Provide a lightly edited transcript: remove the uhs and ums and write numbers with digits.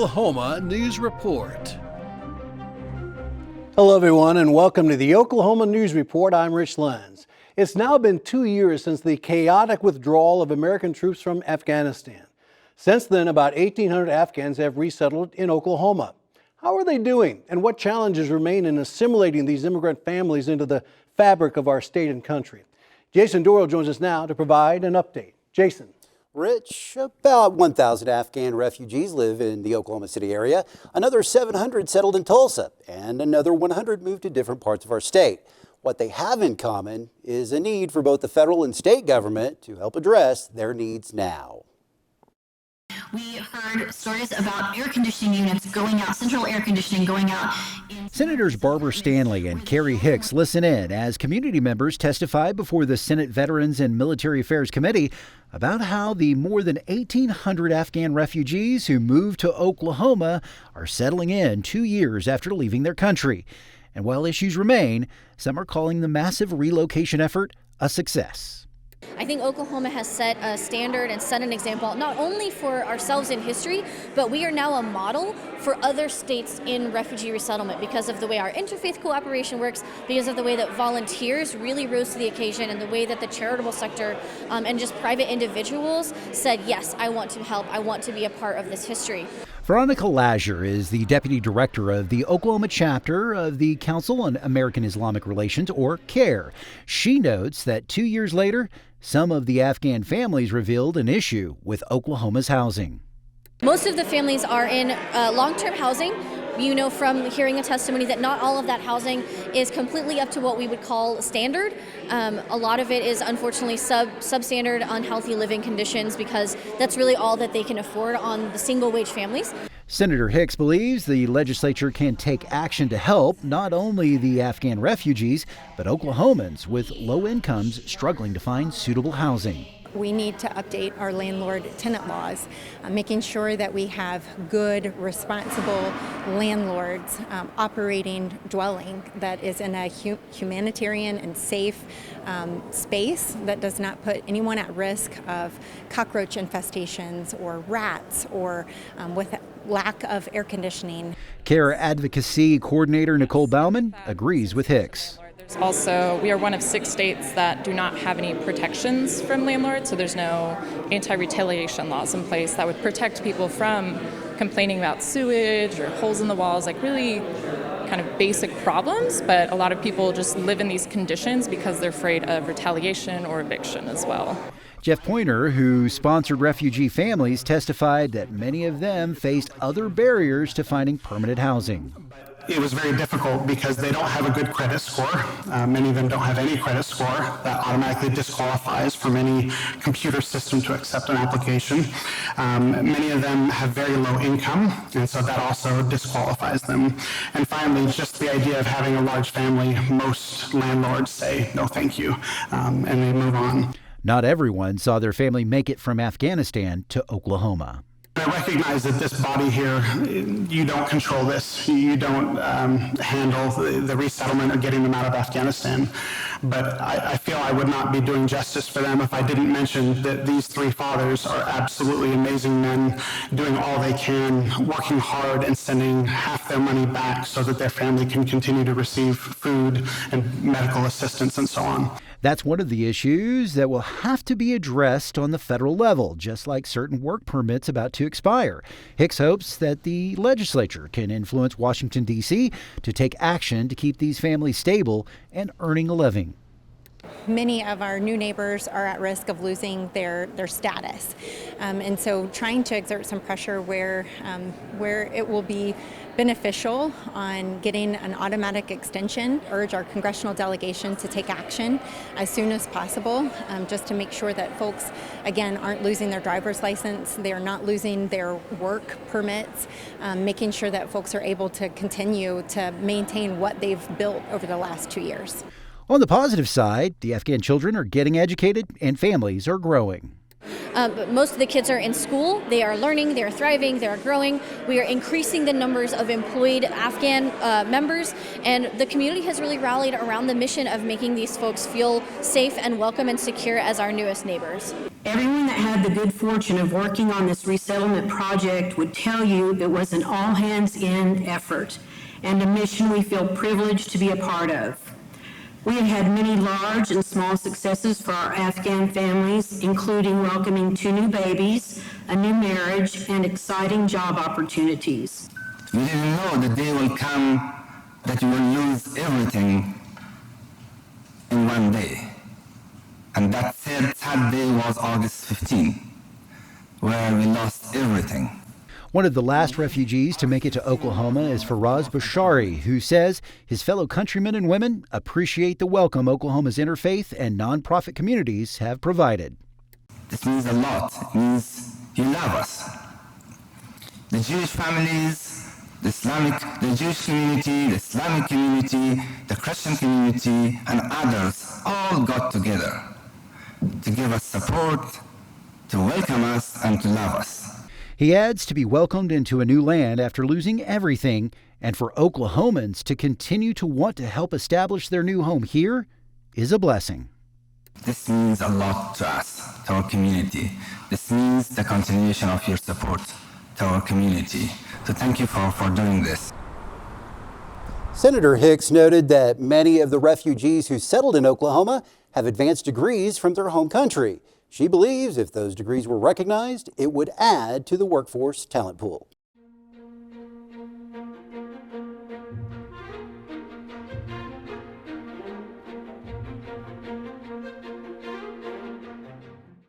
Oklahoma News Report. Hello, everyone, and welcome to the Oklahoma News Report. I'm Rich Lenz. It's now been 2 years since the chaotic withdrawal of American troops from Afghanistan. Since then, about 1,800 Afghans have resettled in Oklahoma. How are they doing, and what challenges remain in assimilating these immigrant families into the fabric of our state and country? Jason Doyle joins us now to provide an update. Jason. Rich, about 1,000 Afghan refugees live in the Oklahoma City area. Another 700 settled in Tulsa, and another 100 moved to different parts of our state. What they have in common is a need for both the federal and state government to help address their needs now. We heard stories about air conditioning units going out, central air conditioning going out. Senators Barbara Stanley and Kerry Hicks listen in as community members testify before the Senate Veterans and Military Affairs Committee about how the more than 1,800 Afghan refugees who moved to Oklahoma are settling in 2 years after leaving their country. And while issues remain, some are calling the massive relocation effort a success. I think Oklahoma has set a standard and set an example not only for ourselves in history, but we are now a model for other states in refugee resettlement because of the way our interfaith cooperation works, because of the way that volunteers really rose to the occasion, and the way that the charitable sector and just private individuals said, yes, I want to help, I want to be a part of this history. Veronica Lazure is the deputy director of the Oklahoma chapter of the Council on American Islamic Relations, or CAIR. She notes that 2 years later, some of the Afghan families revealed an issue with Oklahoma's housing. Most of the families are in long-term housing. You know from hearing a testimony that not all of that housing is completely up to what we would call standard. A lot of it is unfortunately substandard, unhealthy living conditions, because that's really all that they can afford on the single-wage families. Senator Hicks believes the legislature can take action to help not only the Afghan refugees, but Oklahomans with low incomes struggling to find suitable housing. We need to update our landlord-tenant laws, making sure that we have good, responsible landlords operating dwelling that is in a humanitarian and safe space that does not put anyone at risk of cockroach infestations or rats or with lack of air conditioning. CAIR Advocacy Coordinator Nicole Bauman agrees with Hicks. Also, we are one of 6 states that do not have any protections from landlords, so there's no anti-retaliation laws in place that would protect people from complaining about sewage or holes in the walls, like really kind of basic problems, but a lot of people just live in these conditions because they're afraid of retaliation or eviction as well. Jeff Pointer, who sponsored refugee families, testified that many of them faced other barriers to finding permanent housing. It was very difficult because they don't have a good credit score. Many of them don't have any credit score. That automatically disqualifies from any computer system to accept an application. Many of them have very low income, and so that also disqualifies them. And finally, just the idea of having a large family, most landlords say, no thank you, and they move on. Not everyone saw their family make it from Afghanistan to Oklahoma. I recognize that this body here, you don't control this. You don't handle the resettlement or getting them out of Afghanistan. But I feel I would not be doing justice for them if I didn't mention that these 3 fathers are absolutely amazing men, doing all they can, working hard and sending half their money back so that their family can continue to receive food and medical assistance and so on. That's one of the issues that will have to be addressed on the federal level, just like certain work permits about to expire. Hicks hopes that the legislature can influence Washington, D.C. to take action to keep these families stable and earning a living. Many of our new neighbors are at risk of losing their status. And so trying to exert some pressure where it will be beneficial on getting an automatic extension, urge our congressional delegation to take action as soon as possible, just to make sure that folks, again, aren't losing their driver's license, they're not losing their work permits, making sure that folks are able to continue to maintain what they've built over the last 2 years. On the positive side, the Afghan children are getting educated and families are growing. Most of the kids are in school, they are learning, they are thriving, they are growing. We are increasing the numbers of employed Afghan members, and the community has really rallied around the mission of making these folks feel safe and welcome and secure as our newest neighbors. Everyone that had the good fortune of working on this resettlement project would tell you it was an all-hands-in effort and a mission we feel privileged to be a part of. We have had many large and small successes for our Afghan families, including welcoming 2 new babies, a new marriage, and exciting job opportunities. We didn't know the day will come that we will lose everything in one day. And that sad day was August 15, where we lost everything. One of the last refugees to make it to Oklahoma is Faraz Bashari, who says his fellow countrymen and women appreciate the welcome Oklahoma's interfaith and nonprofit communities have provided. This means a lot. It means you love us. The Jewish families, the Jewish community, the Islamic community, the Christian community, and others all got together to give us support, to welcome us, and to love us. He adds to be welcomed into a new land after losing everything, and for Oklahomans to continue to want to help establish their new home here is a blessing. This means a lot to us, to our community. This means the continuation of your support to our community. So thank you for doing this. Senator Hicks noted that many of the refugees who settled in Oklahoma have advanced degrees from their home country. She believes if those degrees were recognized, it would add to the workforce talent pool.